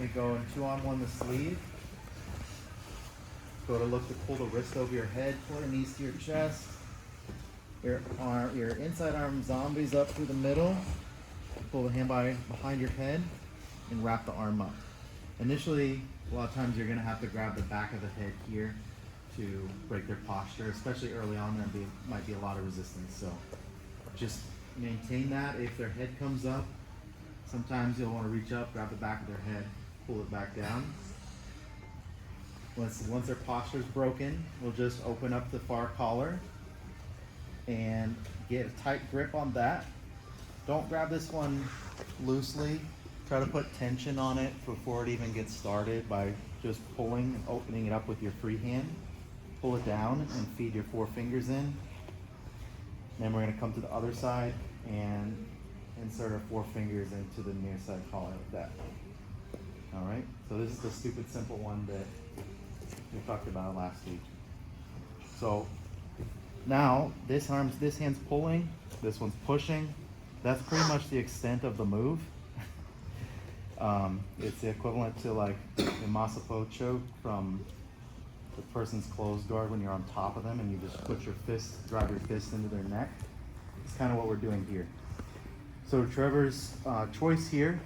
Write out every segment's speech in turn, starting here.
We go in 2-on-1 the sleeve. Go to look to pull the wrist over your head, pull your knees to your chest. Your inside arm zombies up through the middle. Pull the hand behind your head and wrap the arm up. Initially, a lot of times you're gonna have to grab the back of the head here to break their posture, especially early on. There might be a lot of resistance. So just maintain that. If their head comes up, sometimes you'll want to reach up, grab the back of their head, pull it back down. Once their posture is broken, we'll just open up the far collar and get a tight grip on that. Don't grab this one loosely. Try to put tension on it before it even gets started by just pulling and opening it up with your free hand. Pull it down and feed your 4 fingers in. Then we're going to come to the other side and insert our 4 fingers into the near side collar like that. All right, so this is the stupid simple one that we talked about last week. So now this hand's pulling, this one's pushing. That's pretty much the extent of the move. It's the equivalent to like the Masapo choke from the person's closed guard when you're on top of them and you just put your fist, drive your fist into their neck. It's kind of what we're doing here. So Trevor's choice here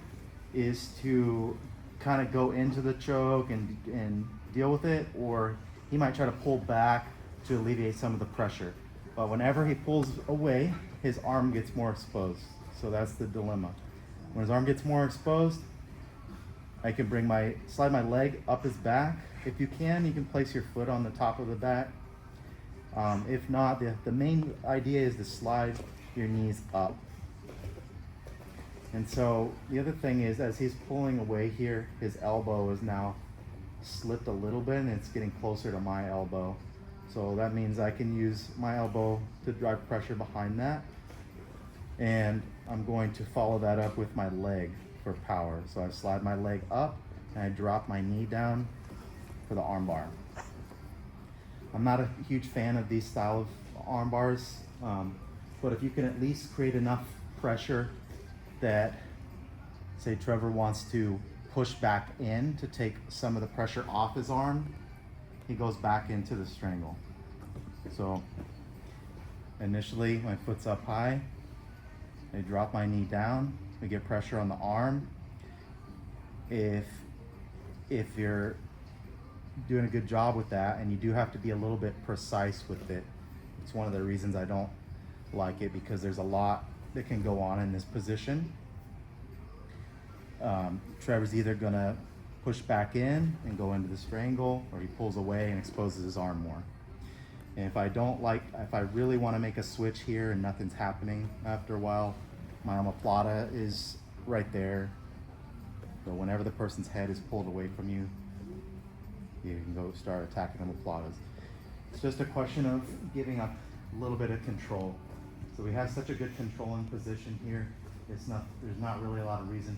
is to kind of go into the choke and deal with it, or he might try to pull back to alleviate some of the pressure. But whenever he pulls away, his arm gets more exposed. So that's the dilemma. When his arm gets more exposed, I can slide my leg up his back. If you can place your foot on the top of the back. If not, the main idea is to slide your knees up. And so the other thing is, as he's pulling away here, his elbow is now slipped a little bit and it's getting closer to my elbow. So that means I can use my elbow to drive pressure behind that. And I'm going to follow that up with my leg for power. So I slide my leg up and I drop my knee down for the armbar. I'm not a huge fan of these style of arm bars, but if you can at least create enough pressure that, say Trevor wants to push back in to take some of the pressure off his arm, he goes back into the strangle. So initially my foot's up high, I drop my knee down, we get pressure on the arm. If you're doing a good job with that, and you do have to be a little bit precise with it. It's one of the reasons I don't like it, because there's a lot that can go on in this position. Trevor's either gonna push back in and go into the strangle, or he pulls away and exposes his arm more. And if I really wanna make a switch here and nothing's happening after a while, my omoplata is right there. So whenever the person's head is pulled away from you, you can go start attacking omoplatas. It's just a question of giving up a little bit of control. So we have such a good controlling position here. There's not really a lot of reason